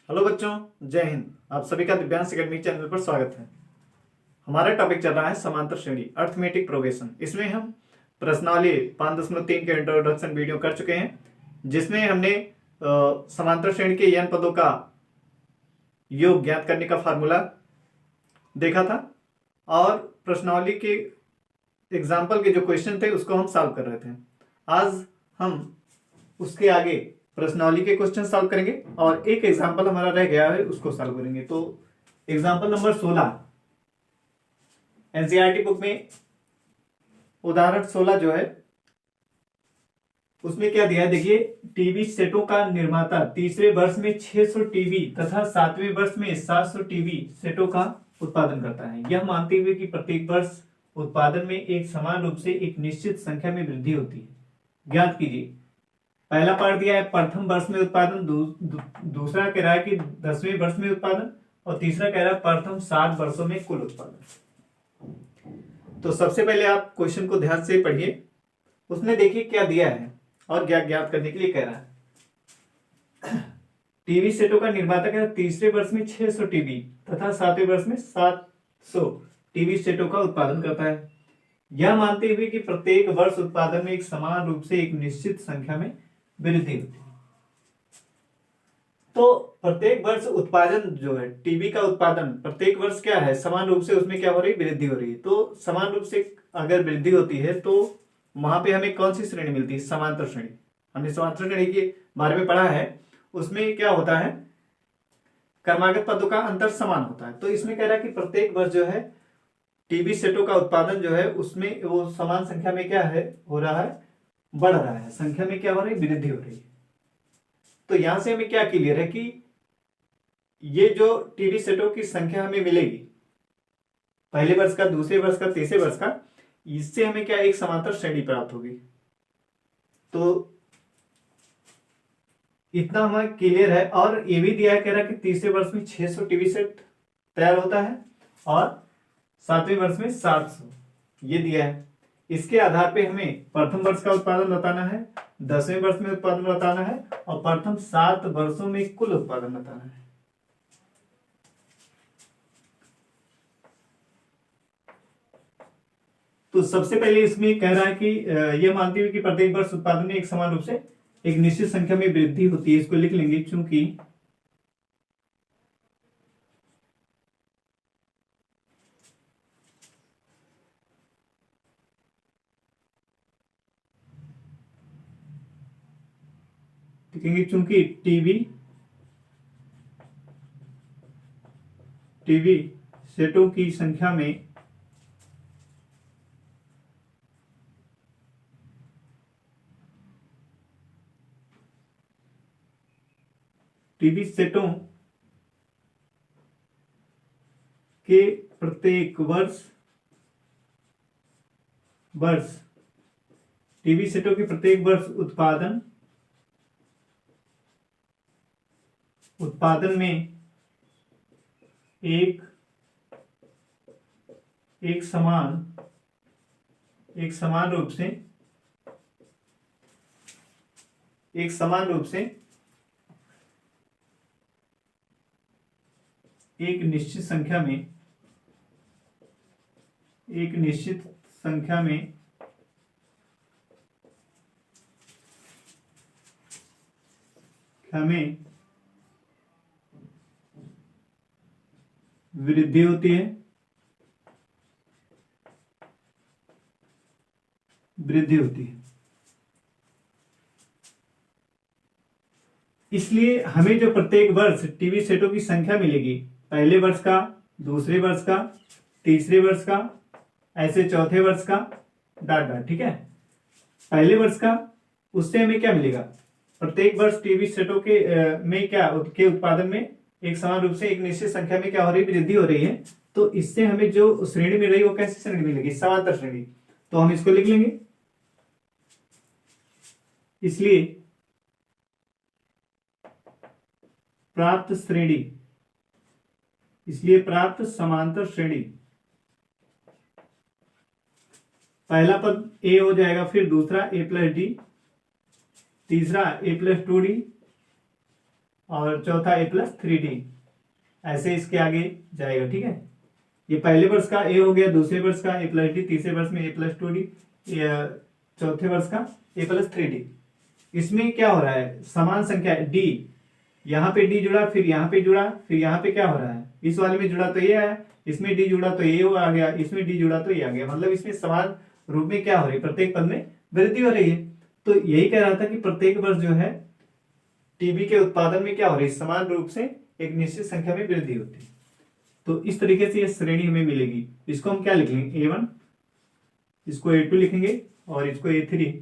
Hello बच्चों, जय हिंद। आप सभी का दिव्यांश एकेडमी चैनल पर स्वागत है। हमारा टॉपिक चल रहा है समांतर श्रेणी अर्थमेटिक प्रोग्रेशन। इसमें हम प्रश्नावली 5.3 के इंट्रोडक्शन वीडियो कर चुके हैं, जिसमें हमने समांतर श्रेणी के n पदों का योग ज्ञात करने का फार्मूला देखा था और प्रश्नावली के एग्जाम्पल के जो क्वेश्चन थे उसको हम सॉल्व कर रहे थे। आज हम उसके आगे प्रश्नावली के क्वेश्चन सॉल्व करेंगे और एक एग्जाम्पल हमारा रह गया है उसको सॉल्व करेंगे। तो एग्जाम्पल नंबर 16 एनसीईआरटी बुक में उदाहरण 16 जो है उसमें क्या दिया है, देखिए। टीवी सेटों का निर्माता तीसरे वर्ष में 600 टीवी तथा 7वें वर्ष में 700 टीवी सेटों का उत्पादन करता है, यह मानते हुए कि प्रत्येक वर्ष उत्पादन में एक समान रूप से एक निश्चित संख्या में वृद्धि होती है, ज्ञात कीजिए। पहला पार्ट दिया है प्रथम वर्ष में उत्पादन, दूसरा कह रहा है कि 10वें वर्ष में उत्पादन और तीसरा कह रहा है प्रथम 7 वर्षों में कुल उत्पादन। तो सबसे पहले आप क्वेश्चन को ध्यान से पढ़िए, उसमें देखिए क्या दिया है और क्या ज्ञात करने के लिए कह रहा है। टीवी सेटों का निर्माता कह रहा है तीसरे वर्ष में 600 टीवी तथा 7वें वर्ष में 700 टीवी सेटों का उत्पादन करता है, यह मानते हुए कि प्रत्येक वर्ष उत्पादन में एक समान रूप से एक निश्चित संख्या में वृद्धि होती है। तो प्रत्येक वर्ष उत्पादन जो है टीवी का उत्पादन प्रत्येक वर्ष क्या है, समान रूप से उसमें क्या हो रही है, वृद्धि हो रही है। तो समान रूप से अगर वृद्धि होती है तो वहां पे हमें कौन सी श्रेणी मिलती है, समांतर श्रेणी। हमने समांतर श्रेणी के बारे में पढ़ा है, उसमें क्या होता है, क्रमागत पदों का अंतर समान होता है। तो इसमें कह रहा है कि प्रत्येक वर्ष जो है टीवी सेटों का उत्पादन जो है उसमें वो समान संख्या में क्या है, हो रहा है, बढ़ रहा है, संख्या में क्या हो रही है, वृद्धि हो रही है। तो यहां से हमें क्या क्लियर है कि ये जो टीवी सेटों की संख्या हमें मिलेगी पहले वर्ष का, दूसरे वर्ष का, तीसरे वर्ष का, इससे हमें क्या एक समांतर श्रेणी प्राप्त होगी। तो इतना हमें क्लियर है। और ये भी दिया है, कह रहा है कि तीसरे वर्ष में 600 टीवी सेट तैयार होता है और 7वें वर्ष में 700, ये दिया है। इसके आधार पे हमें प्रथम वर्ष का उत्पादन बताना है, 10वें वर्ष में उत्पादन बताना है और प्रथम 7 वर्षों में कुल उत्पादन बताना है। तो सबसे पहले इसमें कह रहा है कि यह मानते हुए कि प्रत्येक वर्ष उत्पादन में एक समान रूप से एक निश्चित संख्या में वृद्धि होती है, इसको लिख लेंगे। चूंकि चूंकि टीवी सेटों की संख्या में टीवी सेटों के प्रत्येक टीवी सेटों के प्रत्येक वर्ष उत्पादन में एक समान रूप से एक निश्चित संख्या में हमें वृद्धि होती है, इसलिए हमें जो प्रत्येक वर्ष टीवी सेटों की संख्या मिलेगी, पहले वर्ष का, दूसरे वर्ष का, तीसरे वर्ष का, ऐसे चौथे वर्ष का, डॉट डॉट, ठीक है। पहले वर्ष का, उससे हमें क्या मिलेगा, प्रत्येक वर्ष टीवी सेटों के में क्या के उत्पादन में एक समान रूप से एक निश्चित संख्या में क्या हो रही है, वृद्धि हो रही है। तो इससे हमें जो श्रेणी मिल रही है वो कैसी श्रेणी मिलेगी, समांतर श्रेणी। तो हम इसको लिख लेंगे। इसलिए प्राप्त समांतर श्रेणी, पहला पद ए हो जाएगा, फिर दूसरा a प्लस डी, तीसरा a प्लस 2d, और चौथा A+3D, ऐसे इसके आगे जाएगा। ठीक है, ये पहले वर्ष का ए हो गया, दूसरे वर्ष का A+D, तीसरे वर्ष में A+2D, चौथे वर्ष का A+3D। इसमें क्या हो रहा है, समान संख्या D, यहाँ पे D जुड़ा, फिर यहाँ पे जुड़ा, फिर यहाँ पे क्या हो रहा है, इस वाले में जुड़ा तो ये आया, इसमें D जुड़ा तो ये आ गया, इसमें D जुड़ा तो ये आ गया। मतलब इसमें समान रूप में क्या हो रही है, प्रत्येक पद में वृद्धि हो रही है। तो यही कह रहा था कि प्रत्येक वर्ष जो है टीबी के उत्पादन में क्या हो रही है, समान रूप से एक निश्चित संख्या में वृद्धि होती है। तो इस तरीके से ये श्रेणी हमें मिलेगी। इसको हम क्या लिख लेंगे, A1, इसको A2 लिखेंगे, और इसको A3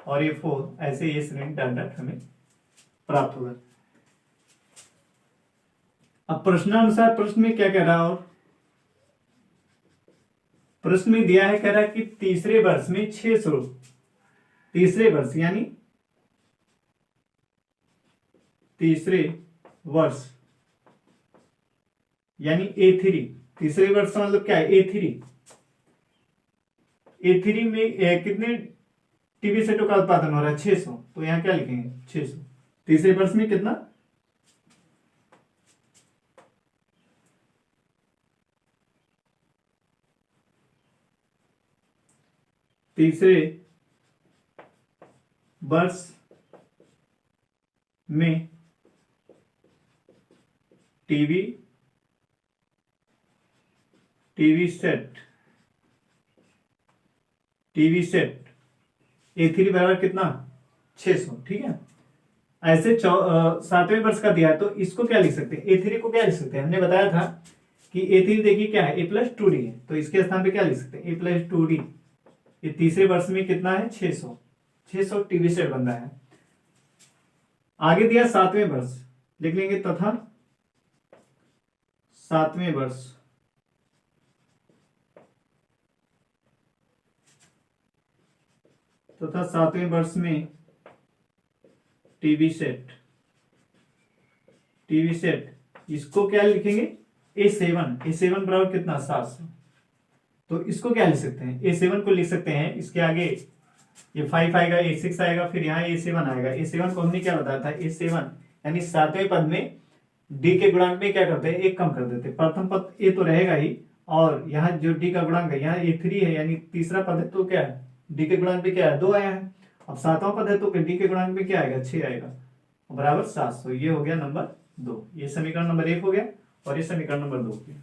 और A4, ऐसे ये श्रेणी डॉट डॉट हमें प्राप्त होगा। अब प्रश्नानुसार प्रश्न में क्या कह रहा है, और प्रश्न में दिया है, कह रहा है कि तीसरे वर्ष में 600, तीसरे वर्ष यानी तीसरे वर्ष यानी A3, तीसरे वर्ष का मतलब क्या है, A3 में कितने टीबी सेटों का उत्पादन हो रहा है, 600। तो यहां क्या लिखेंगे, 600। तीसरे वर्ष में कितना, तीसरे वर्ष में टीबी सेट A3 बराबर कितना, 600। ठीक है, ऐसे सातवें वर्ष का दिया है, तो इसको क्या लिख सकते हैं, A3 को क्या लिख सकते हैं, हमने बताया था कि A3 देखिए क्या है, A+2D है, तो इसके स्थान पे क्या लिख सकते हैं, A+2D। ये तीसरे वर्ष में कितना है, 600 टीबी सेट बन रहा है। आगे दिया सातवें वर्ष, लिख लेंगे तथा सातवें वर्ष तथा सातवें वर्ष में टीबी सेट, इसको क्या लिखेंगे, A7 बराबर कितना, 700। तो इसको क्या लिख सकते हैं, A7 को लिख सकते हैं, इसके आगे ये 5 आएगा, A6 आएगा, फिर यहाँ A7 आएगा। A7 को हमने क्या बताया था, A7 यानी सातवें पद में D के गुणांक में क्या करते हैं, एक कम कर देते हैं। प्रथम पद A तो रहेगा ही, और यहाँ जो D का गुणांक है, यहाँ A3 है, यानी तीसरा पद है, तो क्या है, D के गुणांक में क्या है, 2 आया है। अब सातवां पद है, तो D के गुणांक में क्या आएगा, 6 आएगा, बराबर 700। ये हो गया नंबर 2, ये समीकरण नंबर 1 हो गया, और ये समीकरण नंबर 2 हो गया।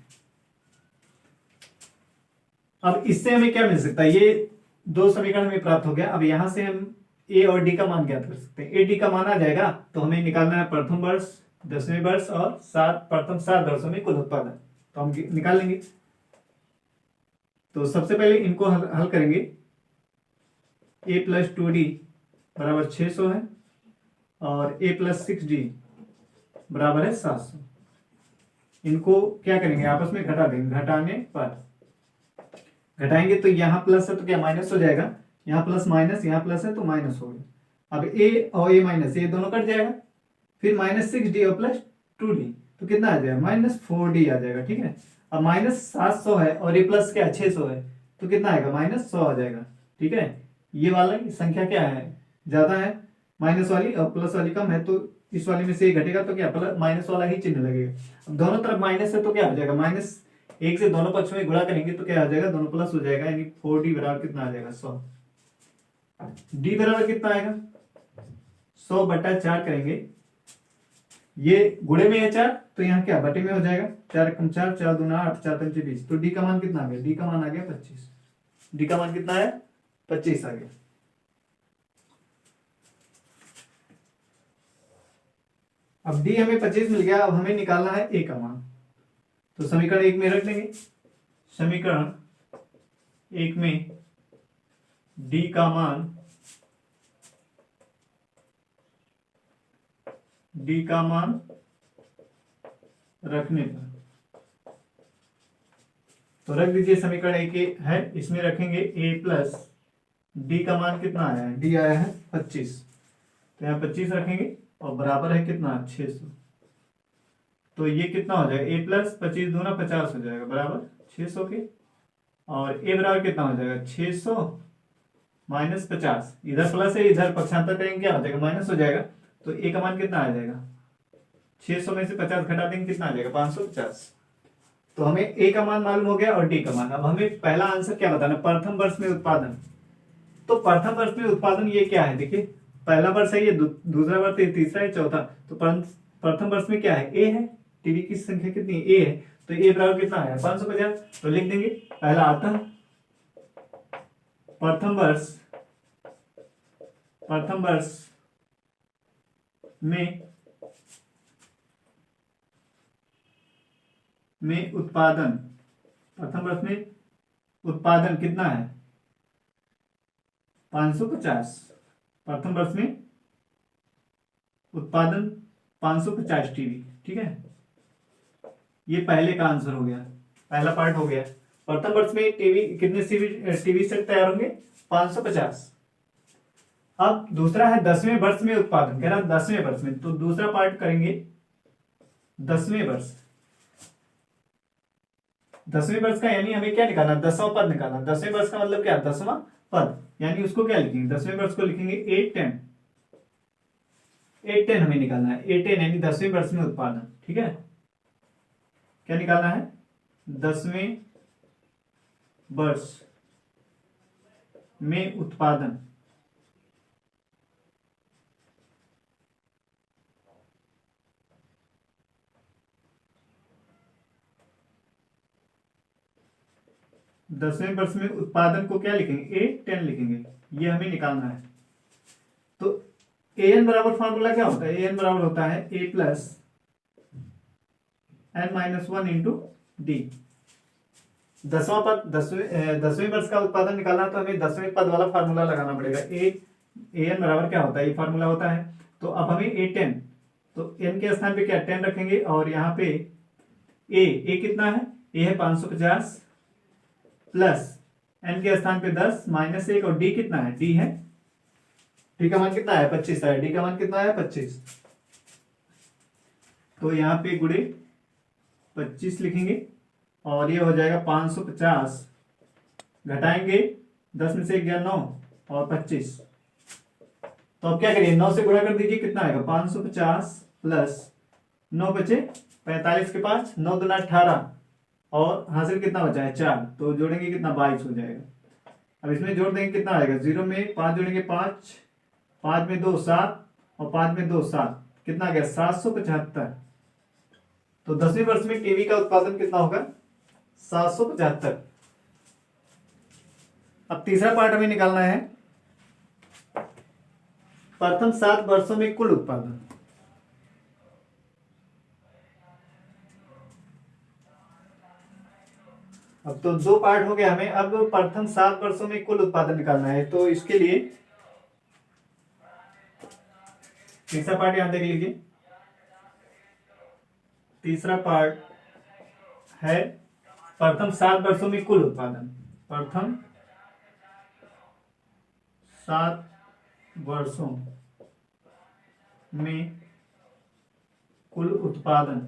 अब इससे हमें क्या मिल सकता है, ये 2 समीकरण हमें प्राप्त हो गया। अब यहां से हम A और D का मान ज्ञात कर सकते हैं। A D का मान आ जाएगा, तो हमें निकालना है प्रथम वर्ष, 10वें वर्ष और प्रथम 7 वर्षों में कुल उत्पादन, तो हम निकाल लेंगे। तो सबसे पहले इनको हल करेंगे। A+2D बराबर 600 है, और A+6D बराबर है 700। इनको क्या करेंगे, आपस में घटा देंगे। घटाने पर घटाएंगे तो यहाँ प्लस है तो क्या माइनस हो जाएगा, यहाँ प्लस माइनस, यहाँ प्लस है तो माइनस हो गया। अब A और A माइनस, ये दोनों कट जाएगा, फिर -6D और +2D, तो कितना आ जाएगा, -4D आ जाएगा। ठीक है, अब -700 है और ये प्लस क्या 600 है, तो कितना आएगा, -100 आ जाएगा। ठीक है, ये वाला संख्या क्या है, ज्यादा है, माइनस वाली, और प्लस वाली कम है, तो इस वाली में से ये घटेगा, तो क्या प्लस माइनस वाला ही चिन्ह लगेगा। अब दोनों तरफ माइनस है तो क्या हो जाएगा, -1 से दोनों पक्ष में गुणा करेंगे तो क्या हो जाएगा, दोनों प्लस हो जाएगा, यानी 4D बराबर कितना आ जाएगा, 100। D बराबर कितना आएगा, 100/4 करेंगे, ये गुणे में है 4, तो यहाँ क्या बटे में हो जाएगा, 4 × 4, 4 × 2 = 8, 4 × 5 = 20। तो D का मान कितना आ गया, D का मान आ गया 25। D का मान कितना है, 25 आ गया। अब D हमें 25 मिल गया। अब हमें निकालना है A का मान, तो समीकरण 1 में रख लेंगे। समीकरण 1 में D का मान, रखने पर, तो रख दीजिए। समीकरण 1 है, इसमें रखेंगे A+ D का मान कितना आया है, D आया है 25, तो यहाँ 25 रखेंगे, और बराबर है कितना, 600। तो ये कितना हो जाएगा, A+ 25 दूना 50 हो जाएगा, बराबर 600 के, और A बराबर कितना हो जाएगा, 600 - 50, इधर प्लस है, इधर पक्षांतर करेंगे क्या हो जाएगा, माइनस हो जाएगा। तो A का मान कितना आ जाएगा, 600 में से 50 घटा देंगे, कितना आ जाएगा 550। तो हमें ए का मान मालूम हो गया और डी का मान। अब हमें पहला आंसर क्या बताना, प्रथम वर्ष में उत्पादन। तो प्रथम वर्ष में उत्पादन ये क्या है, देखिए पहला वर्ष है ये, दूसरा वर्ष है, तीसरा है, चौथा। तो प्रथम वर्ष में क्या है, ए है। टीवी की संख्या कितनी है, ए है। तो ए बराबर कितना है 550। तो लिख देंगे पहला आता प्रथम वर्ष में उत्पादन, प्रथम वर्ष में उत्पादन कितना है 550। प्रथम वर्ष में उत्पादन 550 टीवी, ठीक है। ये पहले का आंसर हो गया, पहला पार्ट हो गया। प्रथम वर्ष में टीवी कितने टीवी सेट तैयार होंगे 550। अब दूसरा है 10वें वर्ष में उत्पादन, कह रहा 10वें वर्ष में। तो दूसरा पार्ट करेंगे 10वें वर्ष। 10वें वर्ष का यानी हमें क्या निकालना, 10वां पद निकालना। 10वें वर्ष का मतलब क्या, 10वां पद, यानी उसको क्या लिखेंगे, 10वें वर्ष को लिखेंगे 810 हमें निकालना है। 810 यानी 10वें वर्ष में उत्पादन, ठीक है। क्या निकालना है, 10वें वर्ष में उत्पादन। दसवें वर्ष में उत्पादन को क्या लिखेंगे, 810 लिखेंगे, ये हमें निकालना है। तो ए एन बराबर फॉर्मूला क्या होता है, ए एन बराबर होता है a plus N minus 1 into d. दसवां पद, दसवें वर्ष का उत्पादन निकालना, तो हमें 10वें पद वाला फार्मूला लगाना पड़ेगा। ए एन बराबर क्या होता है, ये फार्मूला होता है। तो अब हमें A10, तो एन के स्थान पे क्या 10 रखेंगे, और यहाँ पे ए कितना है, ए है 550 प्लस एन के स्थान पे 10 माइनस 1, और डी कितना है, डी है, डी का मान कितना है 25 है, डी का मान कितना है 25। तो यहाँ पे गुणे 25 लिखेंगे, और ये हो जाएगा 550, घटाएंगे 10 में से 1 गया 9 और 25। तो अब क्या करिए, 9 से गुणा कर दीजिए, कितना आएगा 550 प्लस 9 बचे 45 के 5, 9 दूना 18, और हासिल कितना बचा है 4, तो जोड़ेंगे कितना 22 हो जाएगा। अब इसमें जोड़ देंगे कितना आएगा, 0 में 5 जोड़ेंगे 5, 5 में 2 7, और 5 में 2 7, कितना आ गया 775। तो 10वें वर्ष में टीवी का उत्पादन कितना होगा 775। अब तीसरा पार्ट हमें निकालना है, प्रथम 7 वर्षों में कुल उत्पादन। अब तो 2 पार्ट हो गया हमें, अब प्रथम 7 वर्षों में कुल उत्पादन निकालना है। तो इसके लिए तीसरा पार्ट यहां देख लीजिए। तीसरा पार्ट है प्रथम 7 वर्षों में कुल उत्पादन। प्रथम 7 वर्षों में कुल उत्पादन।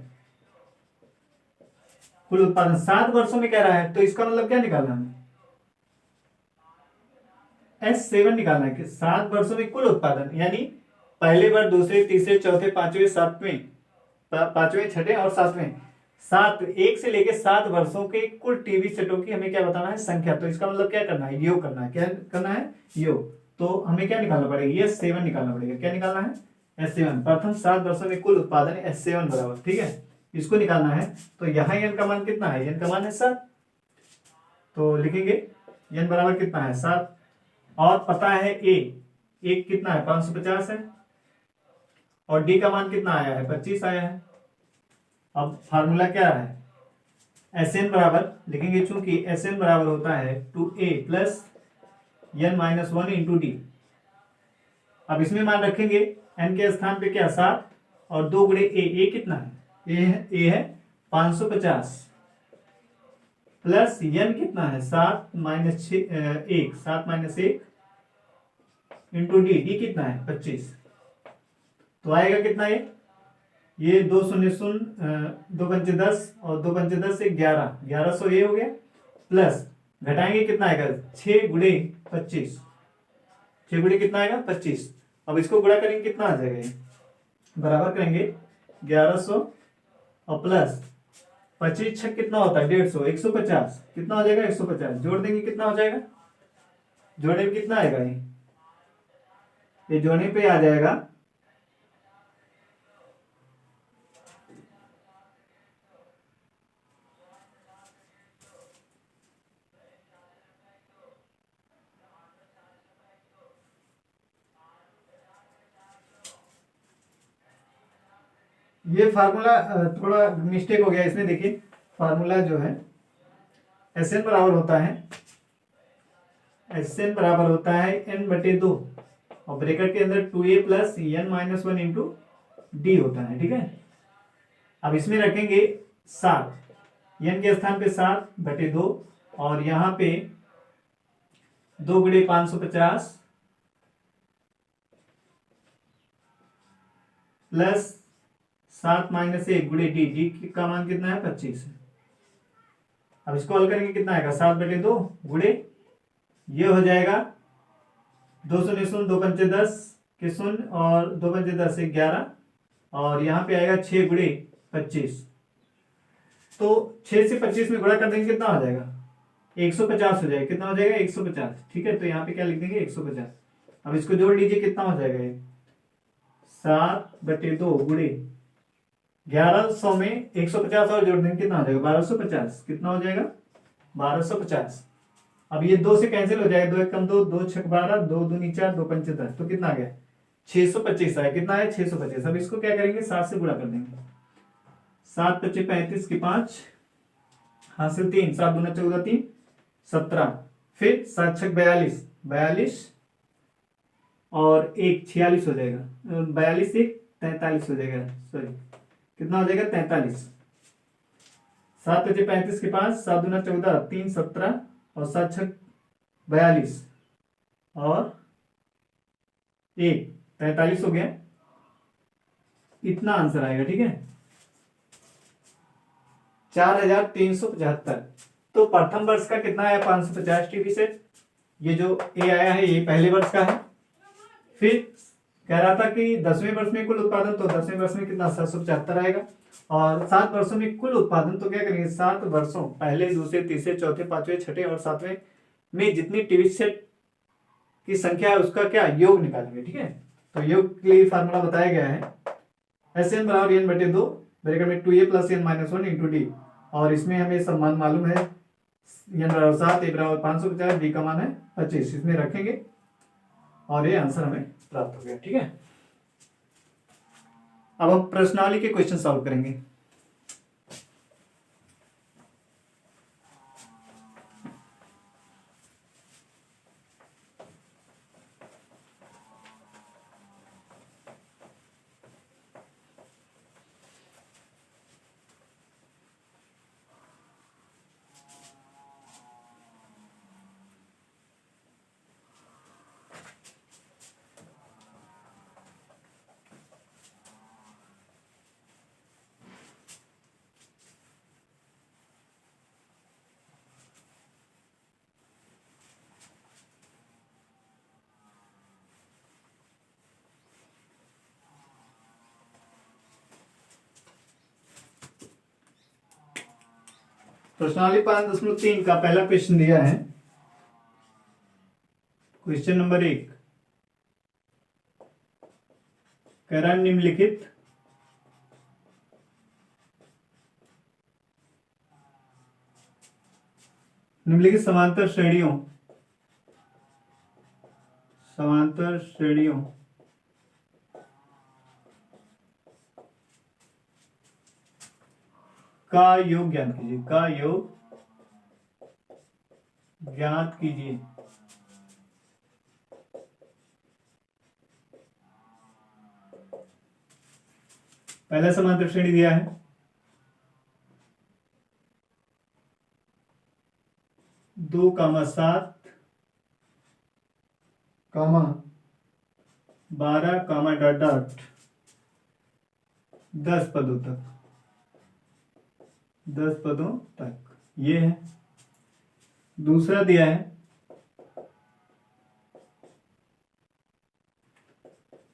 कुल उत्पादन 7 वर्षों में कह रहा है, तो इसका मतलब क्या निकालना है, S7 निकालना है कि 7 वर्षों में कुल उत्पादन, यानी पहले वर्ष, दूसरे, तीसरे, चौथे, पांचवें, सातवें, पांचवें, छठे और सातवें, 7 1 से लेके 7 वर्षों के कुल टीवी सेटों की हमें क्या बताना है, संख्या। तो इसका मतलब क्या करना है, योग करना है। क्या करना है, योग। तो हमें क्या निकालना पड़ेगा, ये S7 निकालना पड़ेगा। क्या निकालना है, S7। प्रथम 7 वर्षों में कुल उत्पादन S7 बराबर, ठीक है, इसको निकालना है। तो यहाँ n का मान कितना है, n का मान है 7, तो लिखेंगे n बराबर कितना है 7, और पता है a कितना है 550 है, और d का मान कितना आया है 25 आया है। अब फार्मूला क्या है, Sn बराबर लिखेंगे, चूंकि Sn बराबर होता है 2a plus n minus 1 into D. अब इसमें मान रखेंगे n के स्थान पे क्या 7, और 2 गुणे a कितना है, ए है 550 प्लस n कितना है 7 माइनस 1, 7 माइनस 1 इंटू डी कितना है 25। तो आएगा कितना, ये 2 शून्य शून्य, 2 पंचे 10, और 2 पंचे 10 से 11, 1100 ये हो गया, प्लस घटाएंगे कितना आएगा 6 गुणे 25, 6 गुणे कितना आएगा 25। अब इसको गुणा करेंगे कितना आ जाएगा, बराबर करेंगे 1100 और प्लस 25 छक कितना होता है 150, 150 कितना हो जाएगा 150, जोड़ देंगे कितना हो जाएगा, जोड़ने में कितना आएगा, ये जोड़ने पे आ जाएगा ये फार्मूला थोड़ा मिस्टेक हो गया इसमें, देखिए फार्मूला जो है एस एन बराबर होता है, एस एन बराबर होता है एन बटे 2 और ब्रैकेट के अंदर 2a plus N minus 1 into D होता है, ठीक है। अब इसमें रखेंगे 7, एन के स्थान पे 7 बटे 2 और यहाँ पे 2 गुणे 550 प्लस 7 माइनस 1 गुणे डी, डी का मान कितना है 25 है। अब इसको हल करेंगे कितना आएगा 7 बटे 2 गुणे ये हो जाएगा 2 शून्य शून्य 2 पंचे 10 के शून्य और 2 पंचे 10 11 और यहाँ पे आएगा 6 गुणे 25, तो 6 से 25 में गुणा कर देंगे कितना हो जाएगा 150 हो जाएगा, कितना हो जाएगा 150, ठीक है। तो यहाँ पे क्या लिख देंगे 150। अब इसको जोड़ लीजिए कितना हो जाएगा ये 7 बटे 2 गुणे 1100 में 150 और जोड़ देंगे कितना हो जाएगा 1250, कितना हो जाएगा 1250। अब ये 2 से कैंसिल हो जाएगा, 2 एक कम 2, 2 छक 12, 2 दूनी 4, 2 पंचे 10, तो कितना आ गया 625 आया, कितना है 625। अब इसको क्या करेंगे 7 से गुणा कर देंगे, 7 पच्चीस 35 की 5 हासिल 3, 7 दूना 14 3 17, फिर 7 छक 42, 42 और 1 46 हो जाएगा, 42 1 43 हो जाएगा, सॉरी कितना हो जाएगा 43। 7 पच्चीस 35 के 5, 7 दूना 14 3 17 और 7 छक 42 और 1 43 हो गया, इतना आंसर आएगा, ठीक है 4375। तो प्रथम वर्ष का कितना आया 550 टीवी सेट, ये जो ए आया है ये पहले वर्ष का है। फिर कह रहा था कि 10वें वर्ष में कुल उत्पादन, तो 10वें वर्ष में कितना 775 आएगा और 7 वर्षों में कुल उत्पादन, तो क्या करेंगे 7 वर्षों पहले दूसरे तीसरे चौथे पांचवें छठे और सातवें में जितनी टीवी सेट की संख्या है उसका क्या योग निकालेंगे, ठीक है। तो योग के लिए फार्मूला बताया गया है एस एन बराबर एन बटे 2 ब्रैकेट में 2a plus N minus 1 into D, और इसमें हमें सब मान मालूम है, एन बराबर 7, ए बराबर 550, डी का मान है 25, इसमें रखेंगे और ये आंसर हमें प्राप्त हो गया, ठीक है। अब हम प्रश्नावली के क्वेश्चन सॉल्व करेंगे। प्रश्नावली 5.3 का पहला क्वेश्चन दिया है, क्वेश्चन नंबर 1 कह रहा है निम्नलिखित समांतर श्रेणियों का योग ज्ञात कीजिए, का योग ज्ञात कीजिए। पहला समांतर श्रेणी दिया है 2,7, 12, डॉट डॉट 10 पदों तक, 10 पदों तक ये है। दूसरा दिया है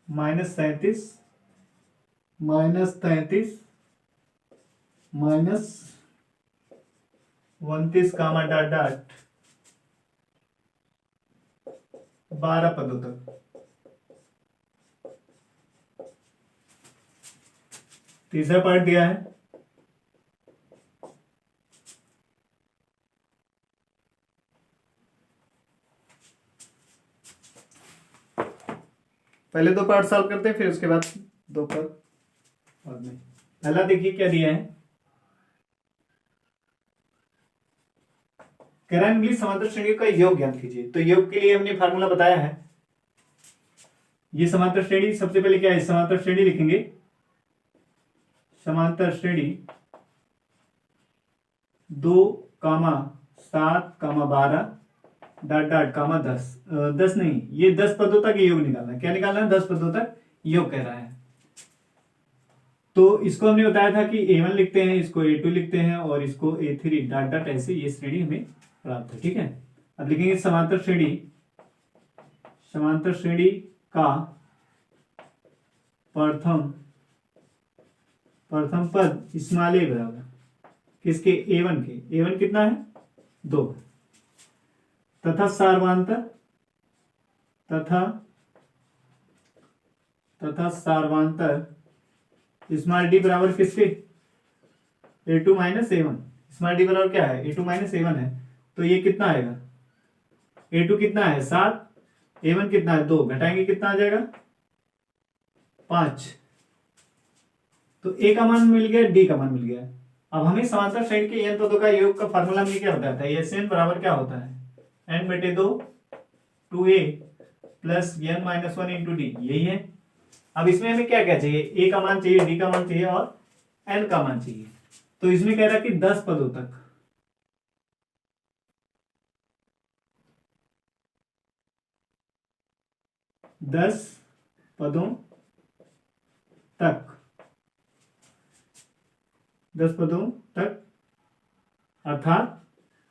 -37, -33 -29 कामा डॉट डॉट 12 पदों तक। तीसरा पार्ट दिया है पहले दो पार्ट सॉल्व करते हैं, फिर उसके बाद दो पार्ट बाद में। पहला देखिए क्या दिया है, कह रहा है इंग्लिश समांतर श्रेणियों का योग ज्ञात कीजिए। तो योग के लिए हमने फार्मूला बताया है। ये समांतर श्रेणी सबसे पहले क्या है, समांतर श्रेणी लिखेंगे, समांतर श्रेणी 2, 7, 12 डॉट डॉट कामा 10 10 नहीं, ये 10 पदों तक योग निकालना है। क्या निकालना है, 10 पदों तक योग कह रहा है। तो इसको हमने बताया था कि A1 लिखते हैं, इसको A2 लिखते हैं और इसको A3 डॉट डॉट ऐसे ये श्रेणी हमें प्राप्त है। ठीक है, अब लिखेंगे समांतर श्रेणी का प्रथम पद स्मॉल a बराबर किसके, A1 के। A1 कितना है, 2, तथा सार्वांतर स्मॉल d बराबर किसके, A2 minus A1। Small d बराबर क्या है, A2 माइनस A1 है। तो ये कितना आएगा, A2 कितना है 7, A1 कितना है 2, घटाएंगे कितना आ जाएगा 5। तो A का मान मिल गया, D का मान मिल गया। अब हमें समांतर श्रेणी के n पदों का योग का फार्मूला में क्या बताया था, Sn बराबर क्या होता है, n/2 2a plus n minus 1 into D, यही है। अब इसमें हमें क्या क्या चाहिए, A का मान चाहिए, D का मान चाहिए और n का मान चाहिए। तो इसमें कह रहा है कि 10 पदों तक, 10 पदों तक, 10 पदों तक, अर्थात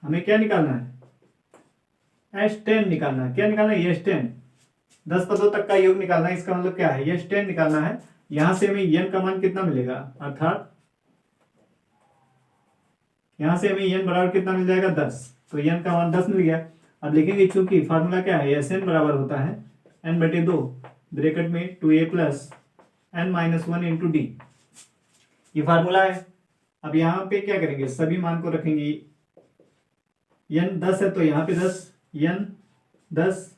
हमें क्या निकालना है, S10 निकालना है। क्या निकालना है, S10, 10 पदों तक का योग निकालना है। इसका मतलब क्या है, S10 निकालना है। यहां से हमें n का मान कितना मिलेगा, अर्थात यहां से हमें n बराबर कितना मिल जाएगा 10। तो n का मान 10 मिल गया। अब लिखेंगे, चूंकि फार्मूला क्या है, Sn बराबर होता है n/2 ब्रैकेट में 2a plus n minus 1 into D, ये फार्मूला है। अब यहां पे क्या करेंगे, सभी मान को रखेंगे। n 10 है तो यहां पे 10, n 10,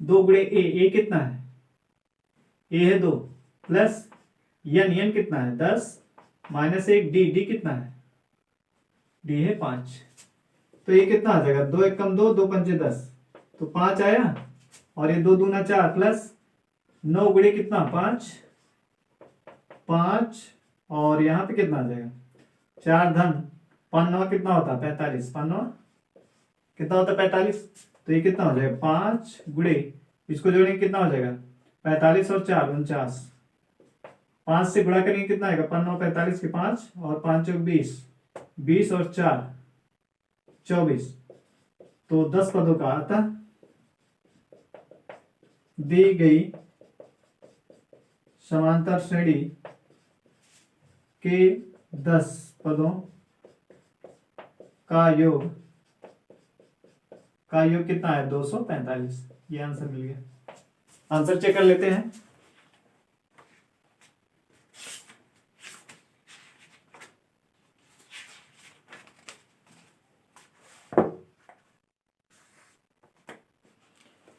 2 गुणे a कितना है, a है 2 प्लस n कितना है 10 माइनस 1 d कितना है, d है 5। तो ये कितना आ जाएगा, 2 1 2, 2 5 10, तो 5 आया और ये 2 दूना 4 प्लस 9 गुणे कितना 5 और यहाँ पे कितना आ जाएगा 4 धन 5 9 कितना होता है 45, 5 9 कितना होता है 45। तो ये कितना हो जाएगा 5 गुणे, इसको जोड़ेंगे कितना हो जाएगा 45 और 4 49, 5 से गुणा करेंगे कितना आएगा 5 9 45 के 5 और 5 चौक 20, 20 और 4 24। तो 10 पदों का अतः दी गई समांतर श्रेणी के 10 पदों का योग कितना है 245। ये आंसर मिल गया। आंसर चेक कर लेते हैं।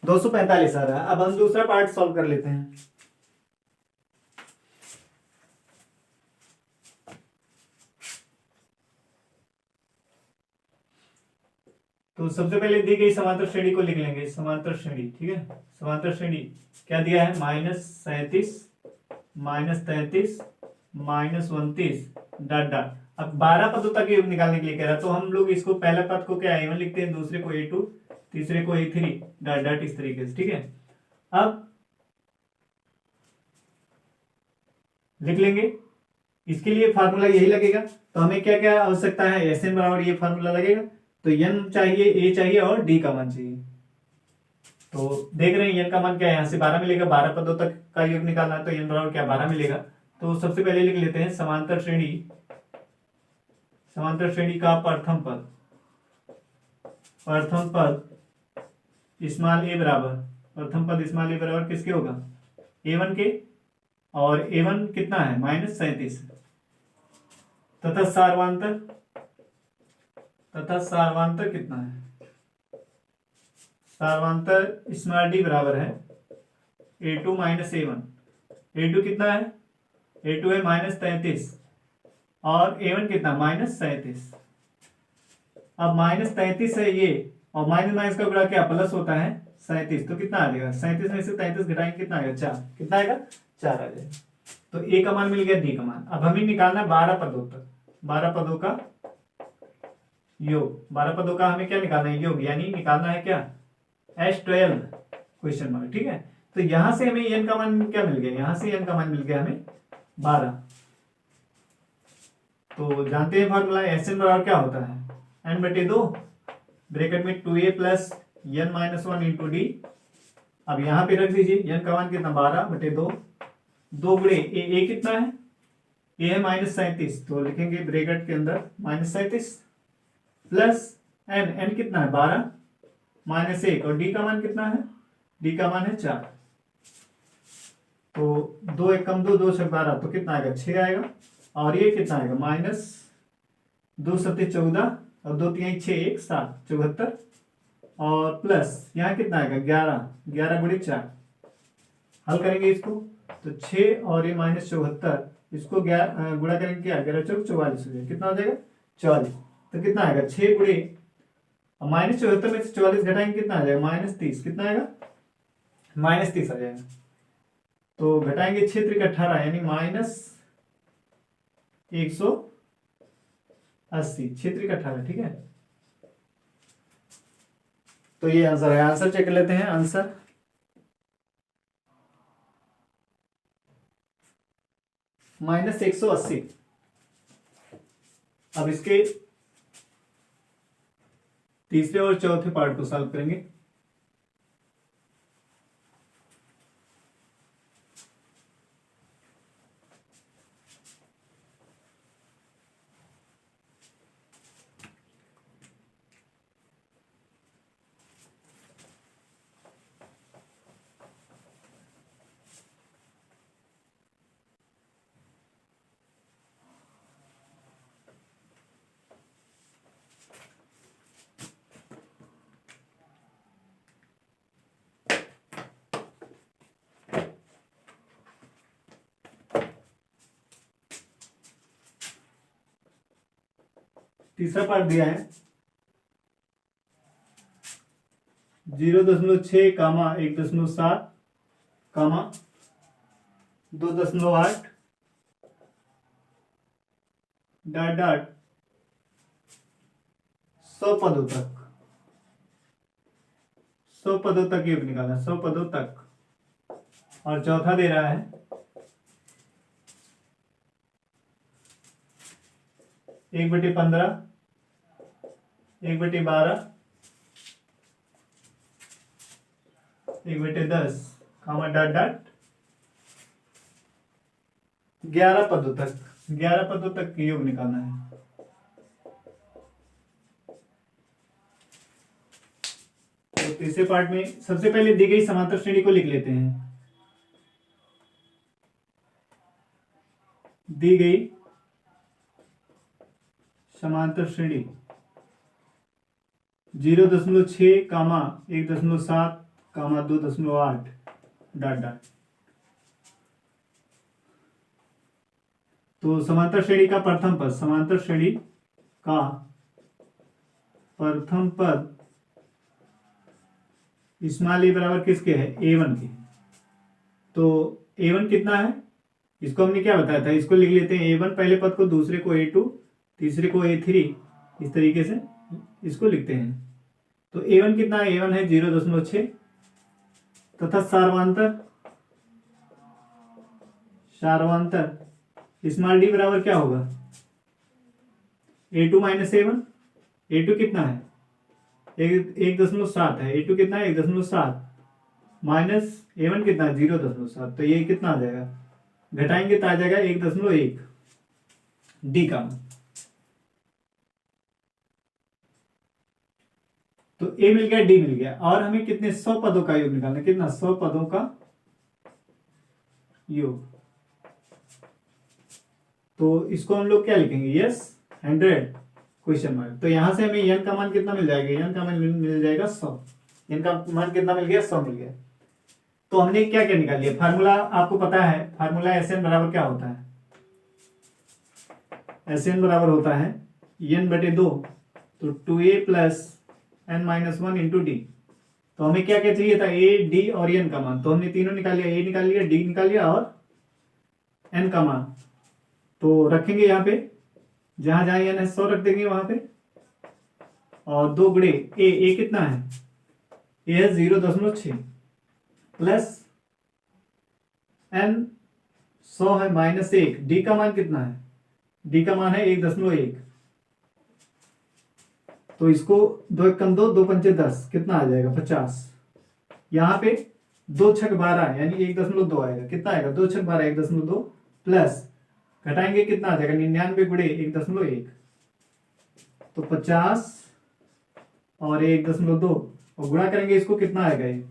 दो 245 आ रहा है। अब हम दूसरा पार्ट सॉल्व कर लेते हैं। तो सबसे पहले दी गई समांतर श्रेणी को लिख लेंगे। समांतर श्रेणी, ठीक है, समांतर श्रेणी क्या दिया है, -37 -33 -29 डॉट डॉट। अब 12 पदों तक योग निकालने के लिए कह रहा है, तो हम लोग इसको पहला पद को क्या A1 लिखते हैं, दूसरे को A2, तीसरे को A3 डॉट डॉट, इस तरीके से, ठीक है। अब लिख लेंगे, इसके लिए फार्मूला यही लगेगा। तो हमें क्या क्या आवश्यकता है, Sn बराबर ये फार्मूला लगेगा। तो n चाहिए, a चाहिए और d का मान चाहिए। तो देख रहे हैं n का मान क्या है, यहां से 12 मिलेगा। 12 पदों तक का योग निकालना है तो n बराबर क्या 12 मिलेगा। तो सबसे पहले लिख लेते हैं समांतर श्रेणी का प्रथम पद स्मॉल ए बराबर किसके होगा, a1 के, और a1 कितना है -37, तथा सारवांतर कितना है, सारवांतर स्मॉल डी बराबर है a2 - a1। a2 कितना है, a2 है -33 और a1 कितना -37। अब -33 है ये, और माइनस माइनस का गुणा क्या प्लस होता है 37, तो कितना आ जाएगा 37 में से 33 घटाएंगे कितना आएगा 4, कितना आएगा 4 आ जाएगा। तो ए का मान मिल गया, डी का मान। अब हमें निकालना है 12 पदों तक, 12 पदों का योग, 12 पदों का हमें क्या निकालना है, योग, यानी निकालना है क्या S12 क्वेश्चन मार्क, ठीक है। तो यहां से हमें n का मान क्या मिल गया, यहां से n का मान मिल गया हमें 12। तो जानते हैं फॉर्मूला, SN बराबर क्या होता है n/2 ब्रैकेट में 2a + n - 1 इंटू डी। अब यहां पे रख दीजिए n का मान कितना 12/2, 2 गुणे a कितना है, a है -37, तो लिखेंगे ब्रैकेट के अंदर -37 प्लस n कितना है 12 -1, और d का मान कितना है, d का मान है 4। तो 2 1 कम 2, 2 6 12, तो कितना आएगा 6 आएगा। और ये कितना आएगा -2 7 14 और 2 3 6 1 7 74, और प्लस यहाँ कितना आएगा 11, 11 गुणे 4। हल करेंगे इसको, तो 6 और ये -74, इसको गुणा करेंगे क्या 11 चौक 44 हो जाएगा, कितना हो जाएगा 44। तो कितना आएगा 6 गुणे -74 में से 44 घटाएंगे कितना आ जाएगा -30, कितना आएगा -30 आ जाएगा। तो घटाएंगे 6 3 18, यानी -180, 6 3 18, ठीक है। तो ये आंसर है। आंसर चेक कर लेते हैं, आंसर -180। अब इसके तीसरे और चौथे पार्ट को सॉल्व करेंगे। तीसरा पार्ट दिया है 0.6 कामा 1.7 कामा 2.8 डॉट डॉट 100 पदों तक, 100 पदों तक योग निकालना, 100 पदों तक। और चौथा दे रहा है 1/15 1/12 1/10 कामा डॉट डॉट 11 पदों तक, 11 पदों तक योग निकालना है। तो तीसरे पार्ट में सबसे पहले दी गई समांतर श्रेणी को लिख लेते हैं। दी गई समांतर श्रेणी 0.6 कामा 1.7 कामा 2.8 डॉट डॉट। तो समांतर श्रेणी का प्रथम पद, समांतर श्रेणी का प्रथम पद स्मॉल ए बराबर किसके है, a1 के। तो a1 कितना है, इसको हमने क्या बताया था, इसको लिख लेते हैं a1 पहले पद को, दूसरे को a2, तीसरे को a3, इस तरीके से इसको लिखते हैं। तो a1 कितना है, a1 है 0.6 तथा सारवांतर स्मॉल डी बराबर क्या होगा a2 - a1। a2 कितना है 1.7 है, a2 कितना है 1.7 माइनस a1 कितना है 0.7, तो ये कितना आ जाएगा घटाएंगे तो आ जाएगा 1.1 डी का मान। तो ए मिल गया, डी मिल गया, और हमें कितने 100 पदों का योग निकालना है। कितना? 100 पदों का योग। तो इसको हम लोग क्या लिखेंगे? Yes 100 question mark. तो यहां से हमें n का मान कितना मिल जाएगा? n का मान मिल जाएगा 100। n का मान कितना मिल गया? 100 मिल गया। तो हमने क्या क्या निकाल लिया? फार्मूला आपको पता है, फार्मूला Sn बराबर क्या होता है? Sn बराबर होता है n/2, तो 2a plus n minus 1 into D. तो हमें क्या क्या चाहिए था? a, d और n का मान। तो हमने तीनों निकाल लिया, a निकाल लिया, d निकाल लिया और n का मान। तो रखेंगे यहाँ पे, जहां जहां n है 100 रख देंगे वहां पे, और 2 गुणे a कितना है? a है 0.6 प्लस n 100 है माइनस 1। d का मान कितना है? d का मान है 1.1। तो इसको 2 एकम 2, 2 पंचे 10, कितना आ जाएगा? 50। यहाँ पे 2 छक 12 यानी 1.2 आएगा। कितना आएगा? 2 छक 12 1.2 प्लस घटाएंगे कितना आ जाएगा? 99 गुणे 1.1, तो 50 और 1.2 और गुणा करेंगे इसको, कितना आएगा? ये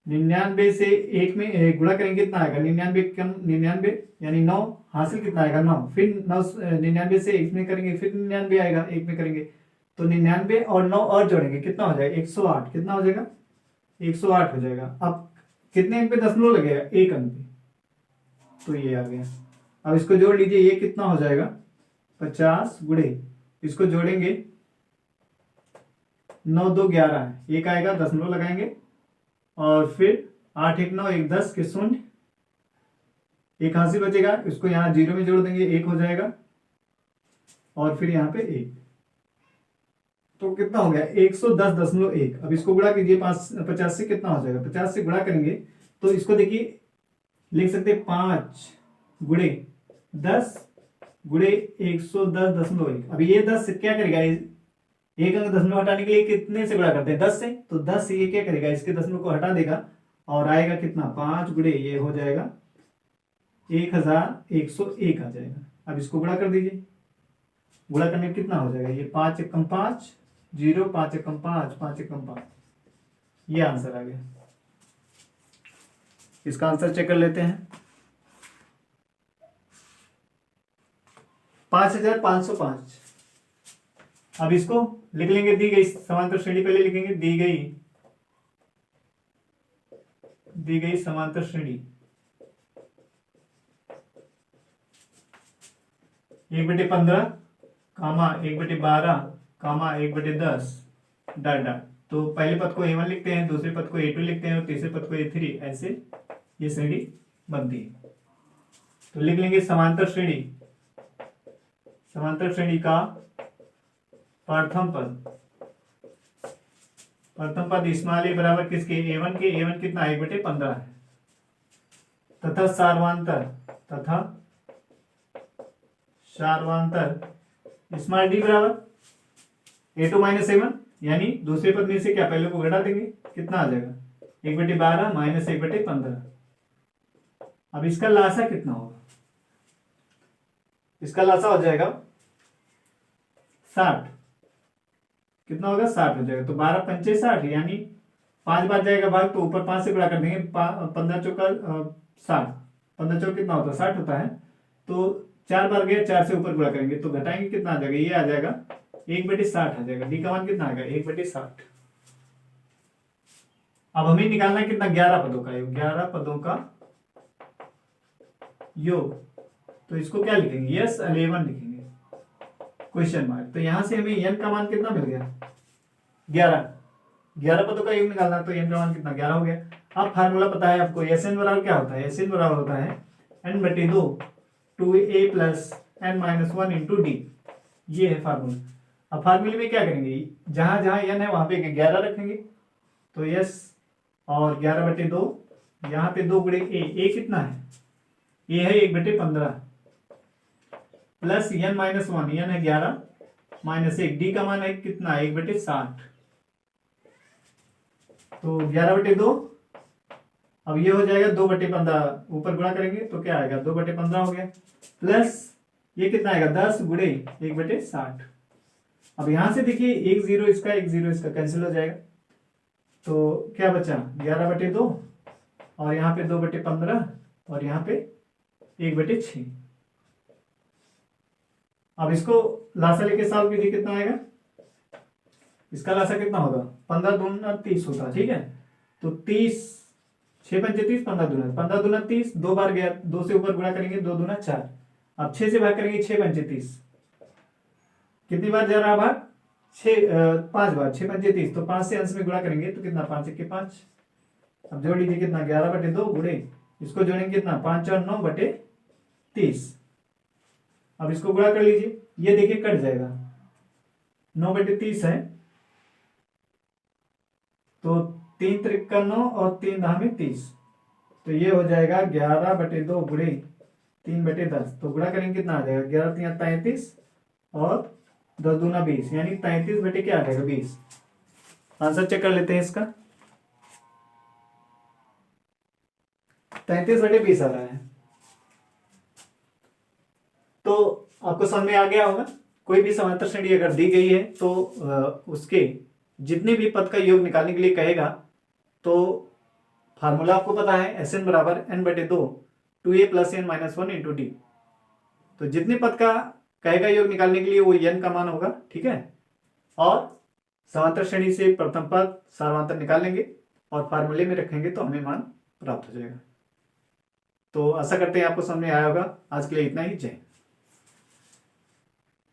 99 से 1 में गुणा करेंगे, कितना आएगा? 99 कम 99 यानी 9, हासिल कितना आएगा? 9। फिर 9 99 से 1 में करेंगे, फिर 99 आएगा, 1 में करेंगे, तो 99 और 9 और जोड़ेंगे, कितना हो जाएगा? 108। कितना हो जाएगा? 108 हो जाएगा। अब कितने अंक पे दशमलव लगेगा? 1 अंक पे, तो ये आ गया। अब इसको जोड़ लीजिए, ये कितना हो जाएगा? 50 गुणे, इसको जोड़ेंगे 9 2 11 है, एक आएगा, दशमलव लगाएंगे, और फिर 8 1 9 1 10 के 0, एक हासिल बचेगा, इसको यहाँ 0 में जोड़ देंगे, 1 हो जाएगा, और फिर यहाँ पे 1। तो कितना हो गया? 110.1। अब इसको गुणा कीजिए 50 से, कितना हो जाएगा? 50 से गुणा करेंगे तो इसको देखिए, लिख सकते 5 गुणे 10 गुणे 110.1। अब ये 10 से क्या करेगा? एक अंक दशमलव हटाने के लिए कितने से गुणा करते हैं? 10 से। तो 10 से ये क्या करेगा? इसके दशमलव को हटा देगा और आएगा कितना? 5 गुणे ये हो जाएगा 1101 आ जाएगा। अब इसको गुणा कर दीजिए, गुणा करने में कितना हो जाएगा? ये 5 एकम 5 0, 5 एकम 5 5 एकम 5, ये आंसर आ गया। इसका आंसर चेक कर लेते हैं। 5505। अब इसको लिख लेंगे, दी गई समांतर श्रेणी पहले लिखेंगे, दी गई समांतर श्रेणी 1/15 कामा 1/12 कामा 1/10 डाटा। तो पहले पद को A1 लिखते हैं, दूसरे पद को A2 लिखते हैं और तीसरे पद को A3, ऐसे ये श्रेणी बनती है। तो लिख लेंगे समांतर श्रेणी का प्रथम पद स्मॉल a बराबर किसके? A1 के। A1 कितना? 1/15 है। तथा सार्वंतर स्मॉल d बराबर A2 माइनस A1, यानी दूसरे पद में से क्या पहले को घटा देंगे, कितना आ जाएगा? 1/12 माइनस 1/15। अब इसका लासा कितना होगा? इसका लासा हो जाएगा 60। कितना होगा? 60 हो जाएगा। तो 12 पंचे 60, यानी 5 बार जाएगा भाग, तो ऊपर 5 से गुणा कर देंगे, 15 चौका 60, 15 चौक कितना होता है? 60 होता है। तो 4 बार गया, 4 से ऊपर गुणा करेंगे, तो घटाएंगे, कितना आ जाएगा? ये आ जाएगा 1/60 आ जाएगा। डी का मान कितना आएगा? 1/60। अब हमें निकालना है कितना? 11 पदों का योग। 11 पदों का योग। तो इसको क्या लिखेंगे? यस 11 लिखेंगे क्वेश्चन मार्क। तो यहां से हमें n का मान कितना मिल गया? 11 पदों का योग निकालना, तो n का मान कितना? 11 हो गया। अब फार्मूला पता है आपको, Sn बराबर क्या होता है? Sn बराबर होता है n/2 2a plus n minus 1 into D. ये है फार्मूला। अब फार्मूले में क्या करेंगे? जहां जहां n है वहां पे 11 रखेंगे, तो यस, और 11/2 यहाँ पे 2 गुणे a कितना है? a है 1/15 प्लस n माइनस 1, n है 11 माइनस 1, डी का मान है कितना? 1/60। तो 11/2 अब ये हो जाएगा 2/15, ऊपर गुणा करेंगे तो क्या आएगा 2/15 हो गया, प्लस ये कितना आएगा 10 गुणे 1/60। अब यहां से देखिए 1 0 इसका 1 0 इसका कैंसिल हो जाएगा, तो क्या बचा 11/2 और यहाँ पे 2/15 और यहाँ पे 1/6। अब इसको लासा लेके सॉल्व कीजिए, कितना आएगा, इसका लासा कितना होगा 15 दूना 30 होता, ठीक है। तो 30, 6 पंचे 30, 15 दूना 30, 2 बार गया, 2 से ऊपर गुणा करेंगे 2 दूना 4। अब 6 से भाग करेंगे 6 पंचे 30, कितनी बार जा रहा भाग 5 बार, 6 पंचे 30, तो 5 से अंश में गुणा करेंगे तो कितना 5 1 5। अब जोड़ लीजिए कितना 11/2 गुणे, इसको जोड़ेंगे कितना 5 और 9/30। अब इसको गुणा कर लीजिए, ये देखिए कट जाएगा, 9/30 है तो 3 त्रिक 9 और 3 दहा में 30, तो ये हो जाएगा 11/2 गुणे 3/10। तो गुणा करेंगे कितना आ जाएगा 11 3 33 और 10 दूना 20, यानी 33 बटे क्या आ जाएगा 20। आंसर चेक कर लेते हैं इसका, 33/20 आ रहा है। तो आपको समझ में आ गया होगा, कोई भी समांतर श्रेणी अगर दी गई है तो उसके जितने भी पद का योग निकालने के लिए कहेगा तो फार्मूला आपको पता है Sn बराबर n/2 2a + n - 1 × d। तो जितने पद का कहेगा योग निकालने के लिए वो n का मान होगा, ठीक है। और समांतर श्रेणी से प्रथम पद सार्वधातुक निकाल लेंगे और फार्मूले में रखेंगे तो हमें मान प्राप्त हो जाएगा। तो आशा करते हैं आपको समझ में आया होगा। आज के लिए इतना ही, जय।